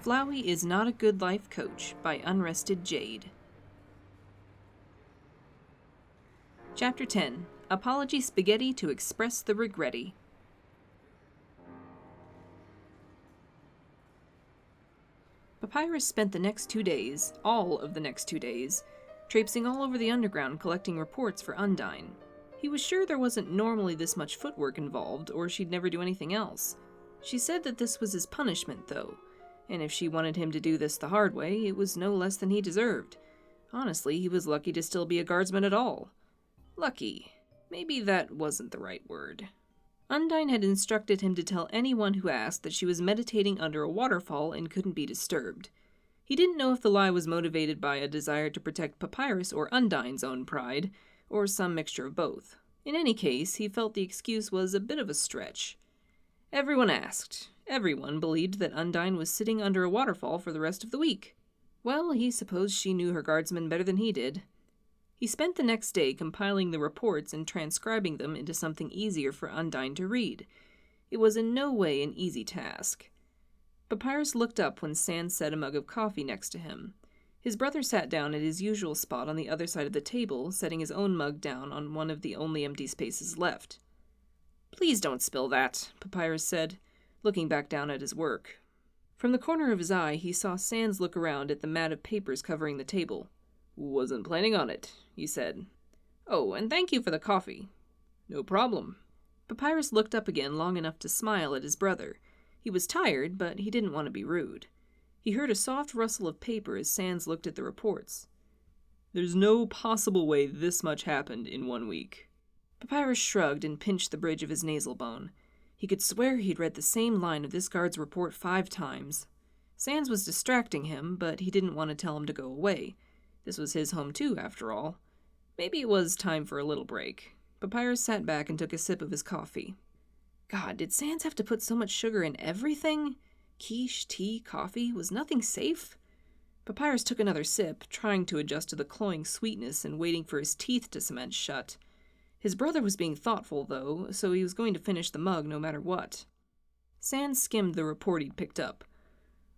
Flowey Is Not a Good Life Coach by unrestedjade. Chapter 10. Apology Spaghetti to Express the Regretty. Papyrus spent the next 2 days, all of the next 2 days, traipsing all over the underground collecting reports for Undyne. He was sure there wasn't normally this much footwork involved, or she'd never do anything else. She said that this was his punishment, though, and if she wanted him to do this the hard way, it was no less than he deserved. Honestly, he was lucky to still be a guardsman at all. Lucky. Maybe that wasn't the right word. Undyne had instructed him to tell anyone who asked that she was meditating under a waterfall and couldn't be disturbed. He didn't know if the lie was motivated by a desire to protect Papyrus or Undyne's own pride, or some mixture of both. In any case, he felt the excuse was a bit of a stretch. Everyone asked. Everyone believed that Undyne was sitting under a waterfall for the rest of the week. Well, he supposed she knew her guardsmen better than he did. He spent the next day compiling the reports and transcribing them into something easier for Undyne to read. It was in no way an easy task. Papyrus looked up when Sans set a mug of coffee next to him. His brother sat down at his usual spot on the other side of the table, setting his own mug down on one of the only empty spaces left. "Please don't spill that," Papyrus said, looking back down at his work. From the corner of his eye, he saw Sans look around at the mat of papers covering the table. "Wasn't planning on it," he said. "Oh, and thank you for the coffee." "No problem." Papyrus looked up again long enough to smile at his brother. He was tired, but he didn't want to be rude. He heard a soft rustle of paper as Sans looked at the reports. "There's no possible way this much happened in 1 week." Papyrus shrugged and pinched the bridge of his nasal bone. He could swear he'd read the same line of this guard's report 5 times. Sans was distracting him, but he didn't want to tell him to go away. This was his home too, after all. Maybe it was time for a little break. Papyrus sat back and took a sip of his coffee. God, did Sans have to put so much sugar in everything? Quiche, tea, coffee, was nothing safe? Papyrus took another sip, trying to adjust to the cloying sweetness and waiting for his teeth to cement shut. His brother was being thoughtful, though, so he was going to finish the mug no matter what. Sans skimmed the report he'd picked up.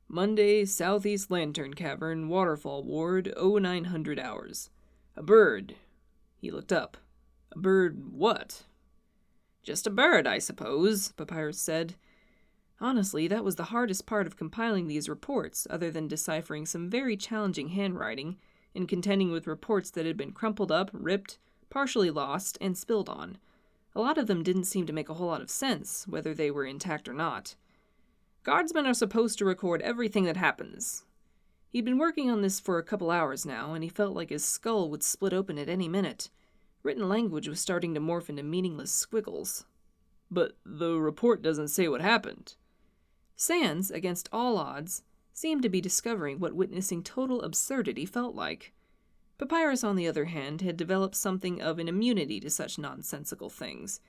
"Monday, Southeast Lantern Cavern, Waterfall Ward, 0900 hours. A bird." He looked up. "A bird what?" "Just a bird, I suppose," Papyrus said. Honestly, that was the hardest part of compiling these reports, other than deciphering some very challenging handwriting and contending with reports that had been crumpled up, ripped, partially lost, and spilled on. A lot of them didn't seem to make a whole lot of sense, whether they were intact or not. "Guardsmen are supposed to record everything that happens." He'd been working on this for a couple hours now, and he felt like his skull would split open at any minute. Written language was starting to morph into meaningless squiggles. "But the report doesn't say what happened." Sans, against all odds, seemed to be discovering what witnessing total absurdity felt like. Papyrus, on the other hand, had developed something of an immunity to such nonsensical things.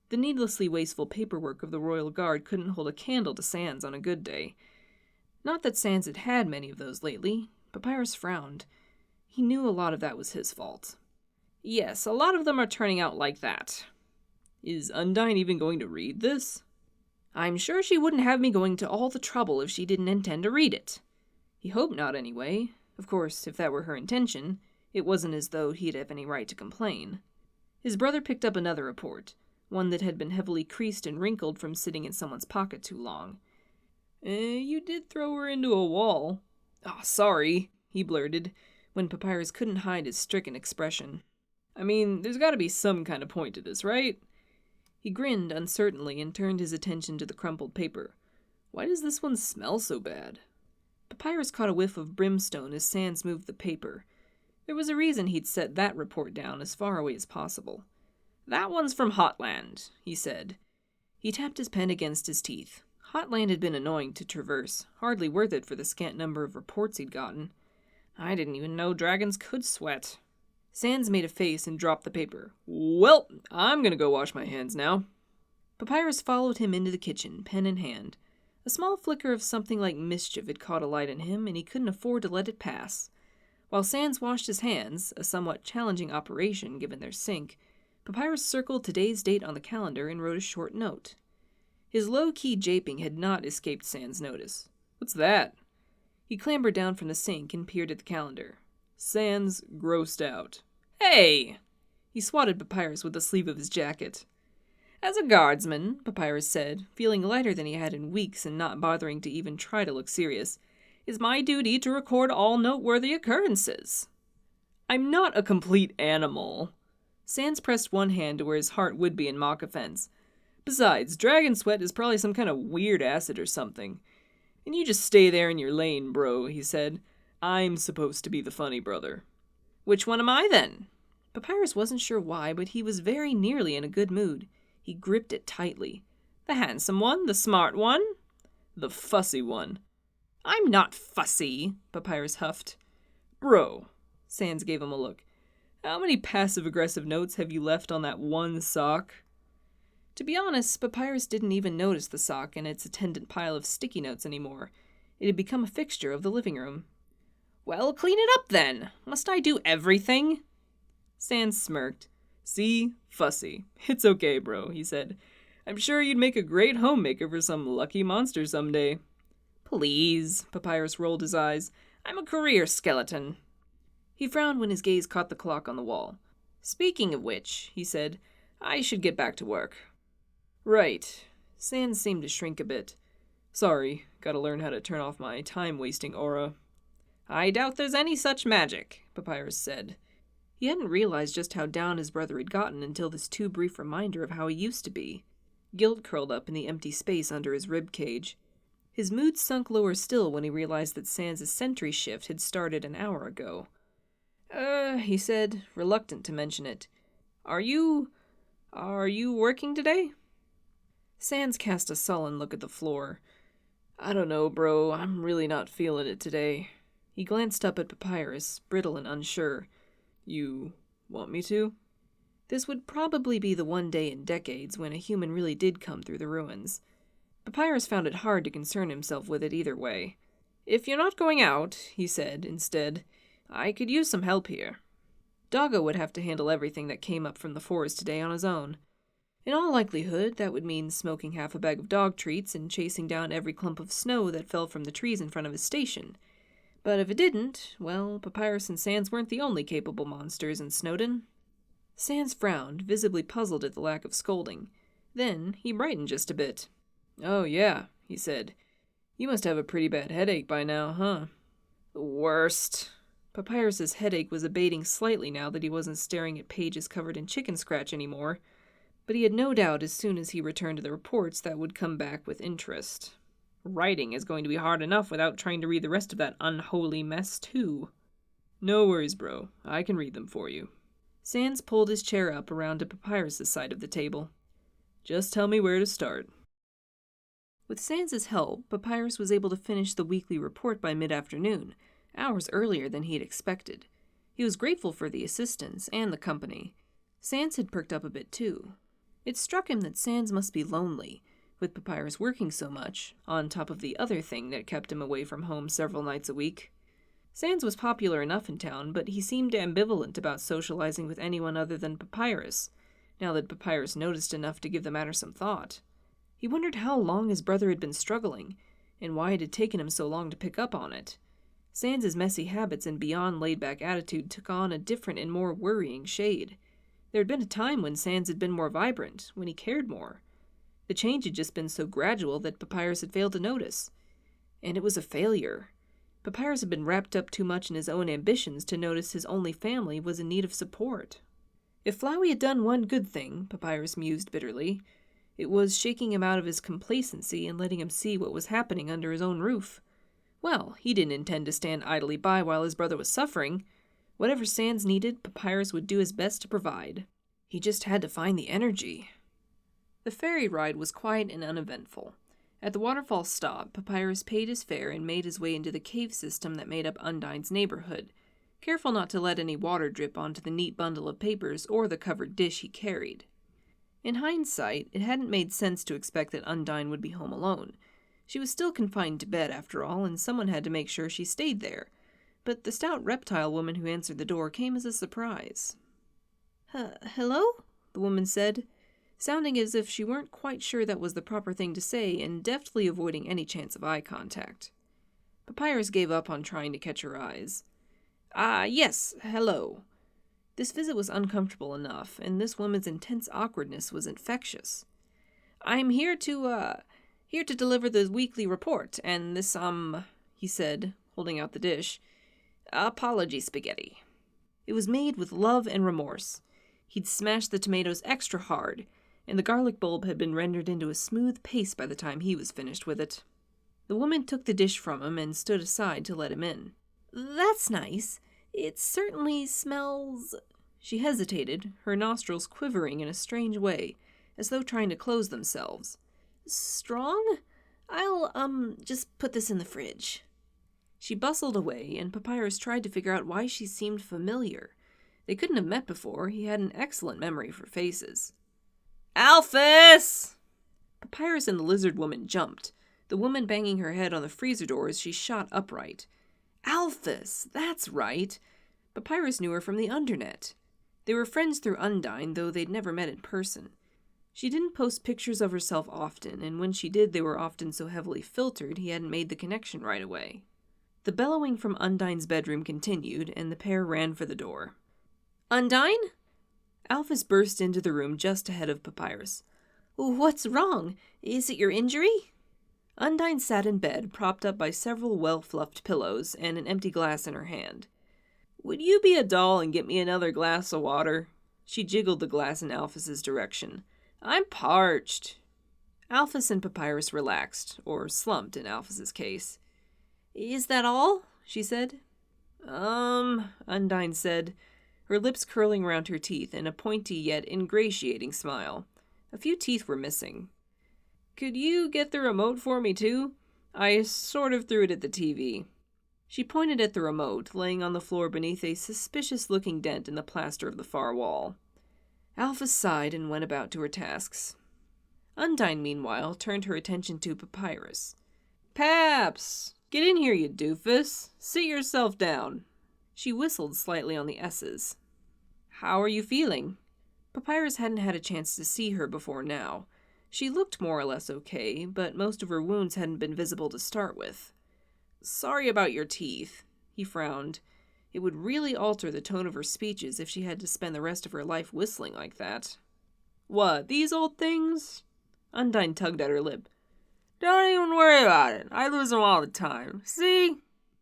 The needlessly wasteful paperwork of the Royal Guard couldn't hold a candle to Sans on a good day. Not that Sans had had many of those lately. Papyrus frowned. He knew a lot of that was his fault. "Yes, a lot of them are turning out like that." "Is Undyne even going to read this?" "I'm sure she wouldn't have me going to all the trouble if she didn't intend to read it." He hoped not, anyway. Of course, if that were her intention, it wasn't as though he'd have any right to complain. His brother picked up another report, one that had been heavily creased and wrinkled from sitting in someone's pocket too long. You did throw her into a wall." "Ah, sorry," he blurted, when Papyrus couldn't hide his stricken expression. "I mean, there's gotta be some kind of point to this, right?" He grinned uncertainly and turned his attention to the crumpled paper. "Why does this one smell so bad?" Papyrus caught a whiff of brimstone as Sans moved the paper. There was a reason he'd set that report down as far away as possible. "That one's from Hotland," he said. He tapped his pen against his teeth. Hotland had been annoying to traverse, hardly worth it for the scant number of reports he'd gotten. I didn't even know dragons could sweat. Sans made a face and dropped the paper. "Well, I'm gonna go wash my hands now." Papyrus followed him into the kitchen, pen in hand. A small flicker of something like mischief had caught a light in him, and he couldn't afford to let it pass. While Sans washed his hands, a somewhat challenging operation given their sink, Papyrus circled today's date on the calendar and wrote a short note. His low-key japing had not escaped Sans' notice. "What's that?" He clambered down from the sink and peered at the calendar. Sans grossed out. Hey! He swatted Papyrus with the sleeve of his jacket. As a guardsman, Papyrus said, feeling lighter than he had in weeks and not bothering to even try to look serious, it's my duty to record all noteworthy occurrences. I'm not a complete animal. Sans pressed one hand to where his heart would be in mock offense. Besides, dragon sweat is probably some kind of weird acid or something. And you just stay there in your lane, bro, he said. I'm supposed to be the funny brother. Which one am I, then? Papyrus wasn't sure why, but he was very nearly in a good mood. He gripped it tightly. The handsome one? The smart one? The fussy one. I'm not fussy, Papyrus huffed. Bro, Sans gave him a look. How many passive-aggressive notes have you left on that one sock? To be honest, Papyrus didn't even notice the sock and its attendant pile of sticky notes anymore. It had become a fixture of the living room. Well, clean it up then. Must I do everything? Sans smirked. See? Fussy. It's okay, bro, he said. I'm sure you'd make a great homemaker for some lucky monster someday. Please, Papyrus rolled his eyes. I'm a career skeleton. He frowned when his gaze caught the clock on the wall. Speaking of which, he said, I should get back to work. Right. Sans seemed to shrink a bit. Sorry, gotta learn how to turn off my time-wasting aura. I doubt there's any such magic, Papyrus said. He hadn't realized just how down his brother had gotten until this too brief reminder of how he used to be. Guilt curled up in the empty space under his rib cage. His mood sunk lower still when he realized that Sans' sentry shift had started an hour ago. He said, reluctant to mention it. Are you working today? Sans cast a sullen look at the floor. I don't know, bro. I'm really not feeling it today. He glanced up at Papyrus, brittle and unsure. You want me to? This would probably be the one day in decades when a human really did come through the ruins. Papyrus found it hard to concern himself with it either way. If you're not going out, he said, instead, I could use some help here. Doggo would have to handle everything that came up from the forest today on his own. In all likelihood, that would mean smoking half a bag of dog treats and chasing down every clump of snow that fell from the trees in front of his station. But if it didn't, well, Papyrus and Sans weren't the only capable monsters in Snowdon. Sans frowned, visibly puzzled at the lack of scolding. Then he brightened just a bit. Oh yeah, he said. You must have a pretty bad headache by now, huh? The worst. Papyrus's headache was abating slightly now that he wasn't staring at pages covered in chicken scratch anymore, but he had no doubt as soon as he returned to the reports that would come back with interest. Writing is going to be hard enough without trying to read the rest of that unholy mess, too. No worries, bro. I can read them for you. Sans pulled his chair up around to Papyrus's side of the table. Just tell me where to start. With Sans' help, Papyrus was able to finish the weekly report by mid-afternoon, hours earlier than he had expected. He was grateful for the assistance and the company. Sans had perked up a bit, too. It struck him that Sans must be lonely, with Papyrus working so much, on top of the other thing that kept him away from home several nights a week. Sans was popular enough in town, but he seemed ambivalent about socializing with anyone other than Papyrus, now that Papyrus noticed enough to give the matter some thought. He wondered how long his brother had been struggling, and why it had taken him so long to pick up on it. Sans' messy habits and beyond laid-back attitude took on a different and more worrying shade. There had been a time when Sans had been more vibrant, when he cared more. The change had just been so gradual that Papyrus had failed to notice. And it was a failure. Papyrus had been wrapped up too much in his own ambitions to notice his only family was in need of support. If Flowey had done one good thing, Papyrus mused bitterly, it was shaking him out of his complacency and letting him see what was happening under his own roof. Well, he didn't intend to stand idly by while his brother was suffering. Whatever Sans needed, Papyrus would do his best to provide. He just had to find the energy. The ferry ride was quiet and uneventful. At the waterfall stop, Papyrus paid his fare and made his way into the cave system that made up Undyne's neighborhood, careful not to let any water drip onto the neat bundle of papers or the covered dish he carried. In hindsight, it hadn't made sense to expect that Undyne would be home alone. She was still confined to bed, after all, and someone had to make sure she stayed there. But the stout reptile woman who answered the door came as a surprise. Hello? The woman said, sounding as if she weren't quite sure that was the proper thing to say and deftly avoiding any chance of eye contact. Papyrus gave up on trying to catch her eyes. Ah, yes, hello. This visit was uncomfortable enough, and this woman's intense awkwardness was infectious. I'm here to deliver the weekly report, and this, he said, holding out the dish. Apology spaghetti. It was made with love and remorse. He'd smashed the tomatoes extra hard, and the garlic bulb had been rendered into a smooth paste by the time he was finished with it. The woman took the dish from him and stood aside to let him in. That's nice. It certainly smells... She hesitated, her nostrils quivering in a strange way, as though trying to close themselves. Strong? I'll, just put this in the fridge. She bustled away, and Papyrus tried to figure out why she seemed familiar. They couldn't have met before. He had an excellent memory for faces. Alphys! Papyrus and the lizard woman jumped, the woman banging her head on the freezer door as she shot upright. Alphys! That's right! Papyrus knew her from the Undernet. They were friends through Undyne, though they'd never met in person. She didn't post pictures of herself often, and when she did, they were often so heavily filtered he hadn't made the connection right away. The bellowing from Undyne's bedroom continued, and the pair ran for the door. Undyne? Alphys burst into the room just ahead of Papyrus. What's wrong? Is it your injury? Undyne sat in bed, propped up by several well-fluffed pillows and an empty glass in her hand. Would you be a doll and get me another glass of water? She jiggled the glass in Alphys's direction. I'm parched. Alphys and Papyrus relaxed, or slumped in Alphys's case. Is that all? She said. Undyne said, her lips curling around her teeth in a pointy yet ingratiating smile. A few teeth were missing. Could you get the remote for me, too? I sort of threw it at the TV. She pointed at the remote, laying on the floor beneath a suspicious-looking dent in the plaster of the far wall. Alphys sighed and went about to her tasks. Undyne, meanwhile, turned her attention to Papyrus. Paps! Get in here, you doofus! Sit yourself down! She whistled slightly on the S's. How are you feeling? Papyrus hadn't had a chance to see her before now. She looked more or less okay, but most of her wounds hadn't been visible to start with. Sorry about your teeth, he frowned. It would really alter the tone of her speeches if she had to spend the rest of her life whistling like that. What, these old things? Undyne tugged at her lip. Don't even worry about it. I lose them all the time. See?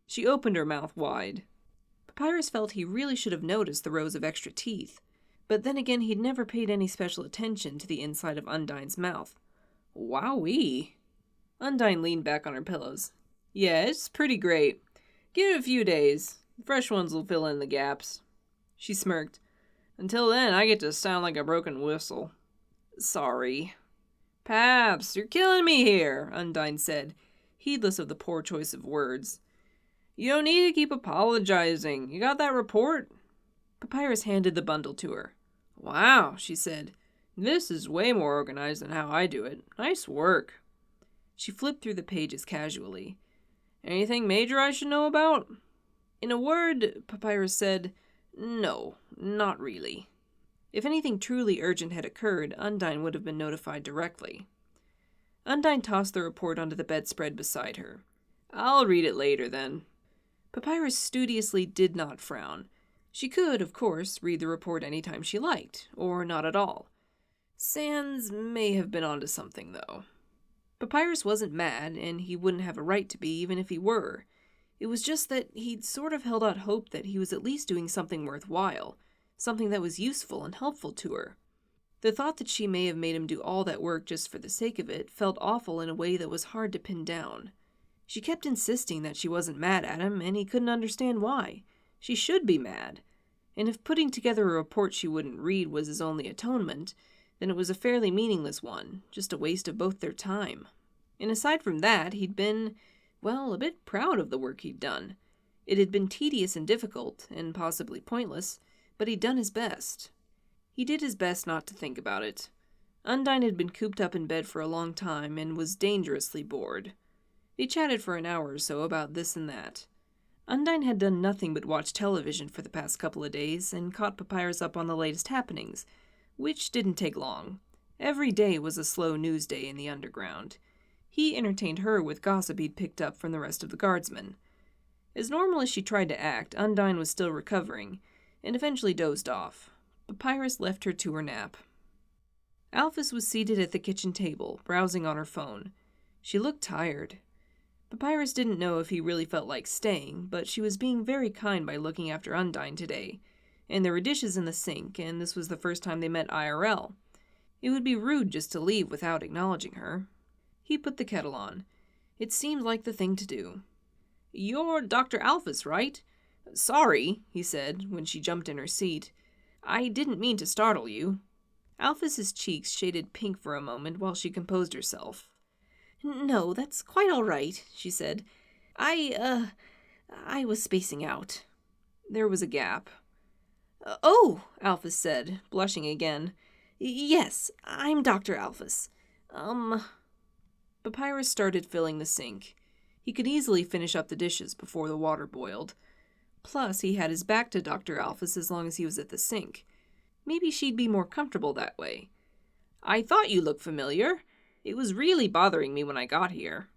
She opened her mouth wide. Papyrus felt he really should have noticed the rows of extra teeth. But then again, he'd never paid any special attention to the inside of Undyne's mouth. Wowee. Undyne leaned back on her pillows. Yeah, it's pretty great. Give it a few days. The fresh ones will fill in the gaps. She smirked. Until then, I get to sound like a broken whistle. Sorry. Paps, you're killing me here, Undyne said, heedless of the poor choice of words. You don't need to keep apologizing. You got that report? Papyrus handed the bundle to her. Wow, she said. This is way more organized than how I do it. Nice work. She flipped through the pages casually. Anything major I should know about? In a word, Papyrus said, no, not really. If anything truly urgent had occurred, Undyne would have been notified directly. Undyne tossed the report onto the bedspread beside her. I'll read it later, then. Papyrus studiously did not frown. She could, of course, read the report any time she liked, or not at all. Sans may have been onto something, though. Papyrus wasn't mad, and he wouldn't have a right to be even if he were. It was just that he'd sort of held out hope that he was at least doing something worthwhile, something that was useful and helpful to her. The thought that she may have made him do all that work just for the sake of it felt awful in a way that was hard to pin down. She kept insisting that she wasn't mad at him, and he couldn't understand why. She should be mad. And if putting together a report she wouldn't read was his only atonement, then it was a fairly meaningless one, just a waste of both their time. And aside from that, he'd been, well, a bit proud of the work he'd done. It had been tedious and difficult, and possibly pointless, but he'd done his best. He did his best not to think about it. Undyne had been cooped up in bed for a long time and was dangerously bored. They chatted for an hour or so about this and that. Undyne had done nothing but watch television for the past couple of days and caught Papyrus up on the latest happenings, which didn't take long. Every day was a slow news day in the underground. He entertained her with gossip he'd picked up from the rest of the guardsmen. As normal as she tried to act, Undyne was still recovering, and eventually dozed off. Papyrus left her to her nap. Alphys was seated at the kitchen table, browsing on her phone. She looked tired. Papyrus didn't know if he really felt like staying, but she was being very kind by looking after Undyne today, and there were dishes in the sink, and this was the first time they met IRL. It would be rude just to leave without acknowledging her. He put the kettle on. It seemed like the thing to do. "You're Dr. Alphys, right? Sorry," he said, when she jumped in her seat. "I didn't mean to startle you." Alphys's cheeks shaded pink for a moment while she composed herself. "No, that's quite all right," she said. I was spacing out." There was a gap. "Oh," Alphys said, blushing again. "Yes, I'm Dr. Alphys. Papyrus started filling the sink. He could easily finish up the dishes before the water boiled. Plus, he had his back to Dr. Alphys as long as he was at the sink. Maybe she'd be more comfortable that way. "I thought you looked familiar. It was really bothering me when I got here."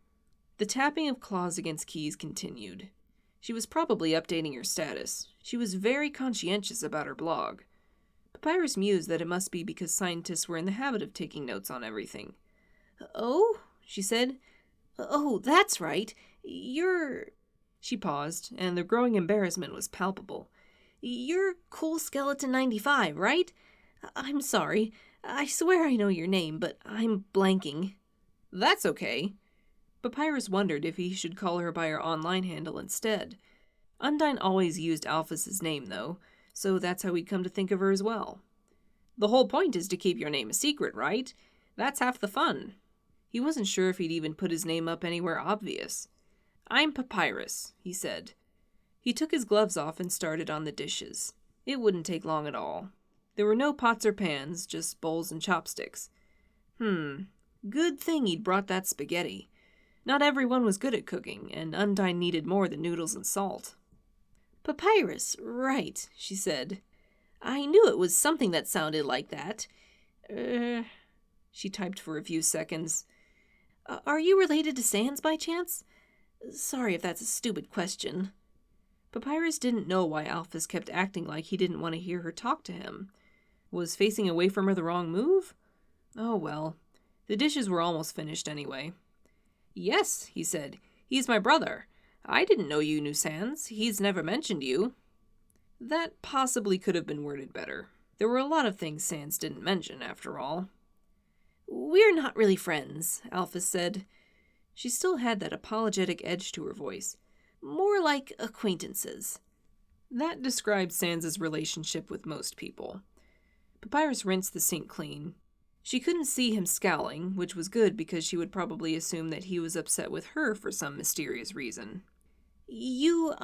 The tapping of claws against keys continued. She was probably updating her status. She was very conscientious about her blog. Papyrus mused that it must be because scientists were in the habit of taking notes on everything. "Oh?" she said. "Oh, that's right. You're..." She paused, and the growing embarrassment was palpable. "You're Cool Skeleton 95, right? I'm sorry. I swear I know your name, but I'm blanking." "That's okay." Papyrus wondered if he should call her by her online handle instead. Undyne always used Alphys's name, though, so that's how he'd come to think of her as well. "The whole point is to keep your name a secret, right? That's half the fun." He wasn't sure if he'd even put his name up anywhere obvious. "I'm Papyrus," he said. He took his gloves off and started on the dishes. It wouldn't take long at all. There were no pots or pans, just bowls and chopsticks. Good thing he'd brought that spaghetti. Not everyone was good at cooking, and Undyne needed more than noodles and salt. "Papyrus, right," she said. "I knew it was something that sounded like that. She typed for a few seconds. "Are you related to Sans by chance? Sorry if that's a stupid question." Papyrus didn't know why Alphys kept acting like he didn't want to hear her talk to him. Was facing away from her the wrong move? Oh well. The dishes were almost finished anyway. "Yes," he said. "He's my brother. I didn't know you knew Sans. He's never mentioned you." That possibly could have been worded better. There were a lot of things Sans didn't mention, after all. "We're not really friends," Alphys said. She still had that apologetic edge to her voice. "More like acquaintances." That described Sans's relationship with most people. Papyrus rinsed the sink clean. She couldn't see him scowling, which was good because she would probably assume that he was upset with her for some mysterious reason. You,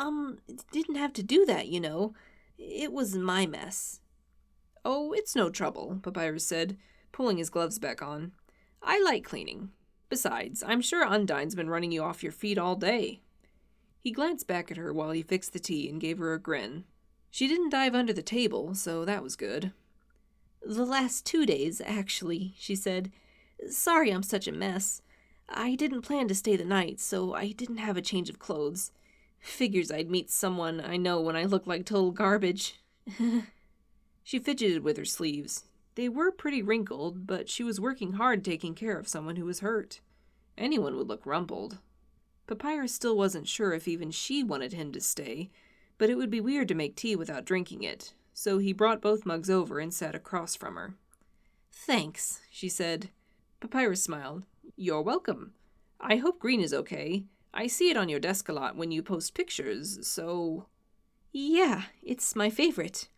didn't have to do that, you know. It was my mess." "Oh, it's no trouble," Papyrus said, pulling his gloves back on. "I like cleaning. Besides, I'm sure Undyne's been running you off your feet all day." He glanced back at her while he fixed the tea and gave her a grin. She didn't dive under the table, so that was good. "The last 2 days, actually," she said. "Sorry I'm such a mess. I didn't plan to stay the night, so I didn't have a change of clothes. Figures I'd meet someone I know when I look like total garbage." She fidgeted with her sleeves. They were pretty wrinkled, but she was working hard taking care of someone who was hurt. Anyone would look rumpled. Papyrus still wasn't sure if even she wanted him to stay, but it would be weird to make tea without drinking it, so he brought both mugs over and sat across from her. "Thanks," she said. Papyrus smiled. "You're welcome. I hope green is okay. I see it on your desk a lot when you post pictures, so..." "Yeah, it's my favorite."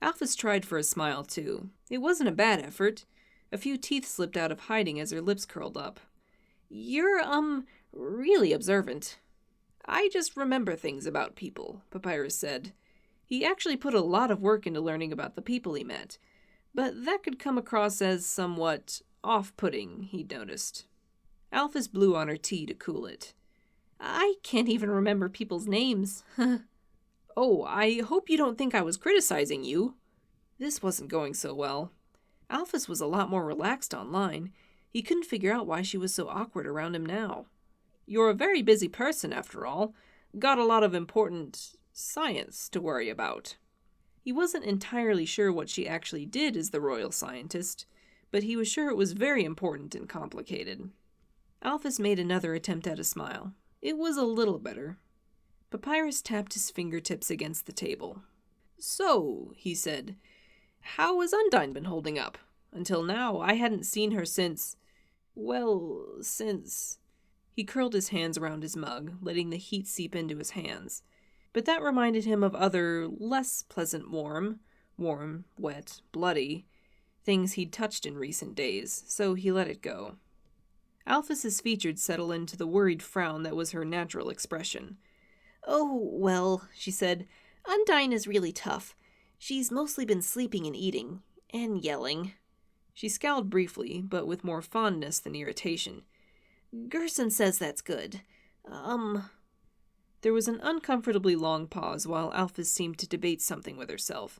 Alphys tried for a smile, too. It wasn't a bad effort. A few teeth slipped out of hiding as her lips curled up. "You're, really observant." "I just remember things about people," Papyrus said. He actually put a lot of work into learning about the people he met, but that could come across as somewhat off-putting, he'd noticed. Alphys blew on her tea to cool it. "I can't even remember people's names." "Oh, I hope you don't think I was criticizing you." This wasn't going so well. Alphys was a lot more relaxed online. He couldn't figure out why she was so awkward around him now. "You're a very busy person, after all. Got a lot of important science to worry about." He wasn't entirely sure what she actually did as the royal scientist, but he was sure it was very important and complicated. Alphys made another attempt at a smile. It was a little better. Papyrus tapped his fingertips against the table. "So," he said, "how has Undyne been holding up? Until now, I hadn't seen her since... well, since..." He curled his hands around his mug, letting the heat seep into his hands. But that reminded him of other, less pleasant warm, wet, bloody, things he'd touched in recent days, so he let it go. Alphys's features settled into the worried frown that was her natural expression. "Oh, well," she said, "Undyne is really tough. She's mostly been sleeping and eating, and yelling." She scowled briefly, but with more fondness than irritation. "Gerson says that's good. There was an uncomfortably long pause while Alphys seemed to debate something with herself.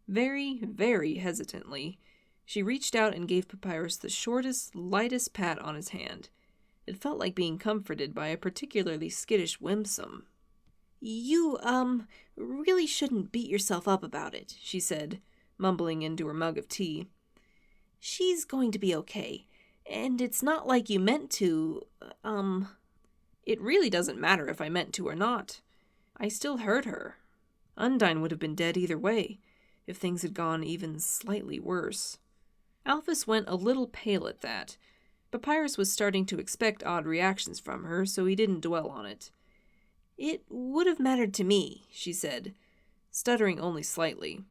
Very, very hesitantly, she reached out and gave Papyrus the shortest, lightest pat on his hand. It felt like being comforted by a particularly skittish whimsum. "You, really shouldn't beat yourself up about it," she said, mumbling into her mug of tea. "She's going to be okay, and it's not like you meant to, It really doesn't matter if I meant to or not. I still hurt her. Undyne would have been dead either way, if things had gone even slightly worse." Alphys went a little pale at that. Papyrus was starting to expect odd reactions from her, so he didn't dwell on it. "It would have mattered to me," she said, stuttering only slightly.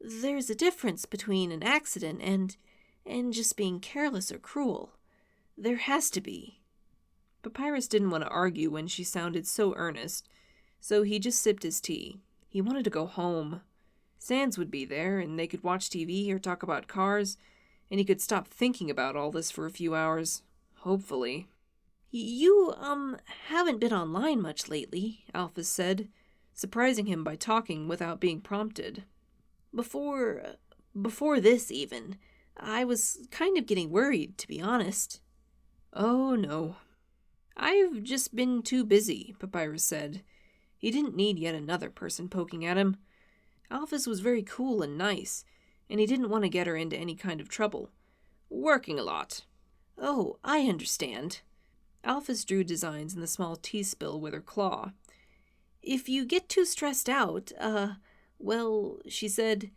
"There's a difference between an accident and just being careless or cruel. There has to be." Papyrus didn't want to argue when she sounded so earnest, so he just sipped his tea. He wanted to go home. Sans would be there, and they could watch TV or talk about cars, and he could stop thinking about all this for a few hours. Hopefully. "You, haven't been online much lately," Alphys said, surprising him by talking without being prompted. Before this, even. I was kind of getting worried, to be honest." "Oh, no. I've just been too busy," Papyrus said. He didn't need yet another person poking at him. Alphys was very cool and nice, and he didn't want to get her into any kind of trouble. "Working a lot." "Oh, I understand." Alphys drew designs in the small tea spill with her claw. "If you get too stressed out, well," she said,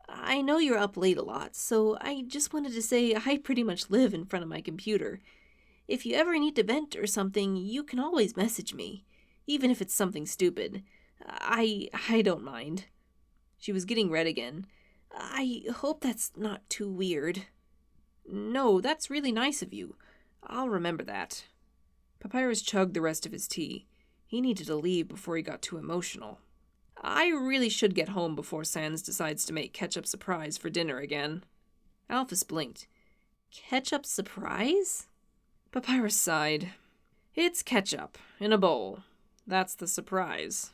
"I know you're up late a lot, so I just wanted to say I pretty much live in front of my computer. If you ever need to vent or something, you can always message me, even if it's something stupid. I don't mind." She was getting red again. "I hope that's not too weird." "No, that's really nice of you. I'll remember that." Papyrus chugged the rest of his tea. He needed to leave before he got too emotional. "I really should get home before Sans decides to make ketchup surprise for dinner again." Alphys blinked. "Ketchup surprise?" Papyrus sighed. "It's ketchup, in a bowl. That's the surprise."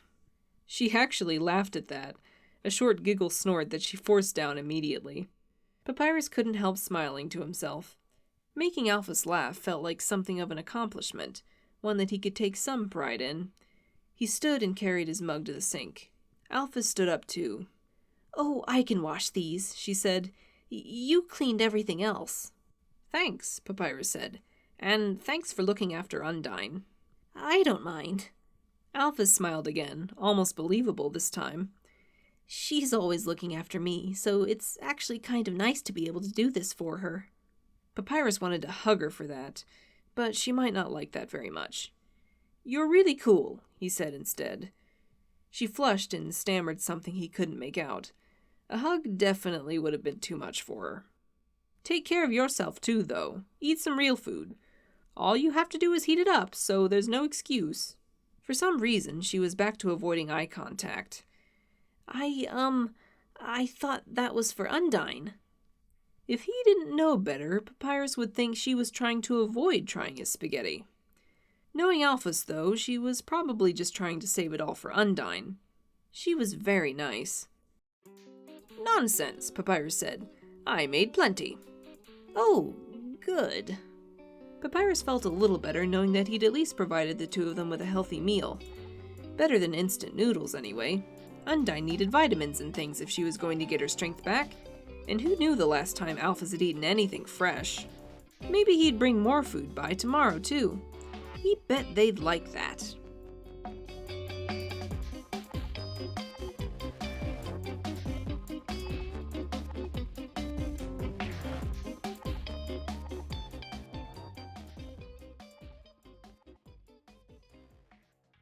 She actually laughed at that, a short giggle snort that she forced down immediately. Papyrus couldn't help smiling to himself. Making Alphys laugh felt like something of an accomplishment, one that he could take some pride in. He stood and carried his mug to the sink. Alphys stood up too. "Oh, I can wash these," she said. "You cleaned everything else." "Thanks," Papyrus said. "And thanks for looking after Undyne." "I don't mind." Alphys smiled again, almost believable this time. "She's always looking after me, so it's actually kind of nice to be able to do this for her." Papyrus wanted to hug her for that, but she might not like that very much. "You're really cool," he said instead. She flushed and stammered something he couldn't make out. A hug definitely would have been too much for her. "Take care of yourself too, though. Eat some real food. All you have to do is heat it up, so there's no excuse." For some reason, she was back to avoiding eye contact. I thought that was for Undyne." If he didn't know better, Papyrus would think she was trying to avoid trying his spaghetti. Knowing Alphys, though, she was probably just trying to save it all for Undyne. She was very nice. "Nonsense," Papyrus said. "I made plenty." "Oh, good." Papyrus felt a little better knowing that he'd at least provided the two of them with a healthy meal. Better than instant noodles, anyway. Undyne needed vitamins and things if she was going to get her strength back. And who knew the last time alphas had eaten anything fresh? Maybe he'd bring more food by tomorrow, too. He'd bet they'd like that.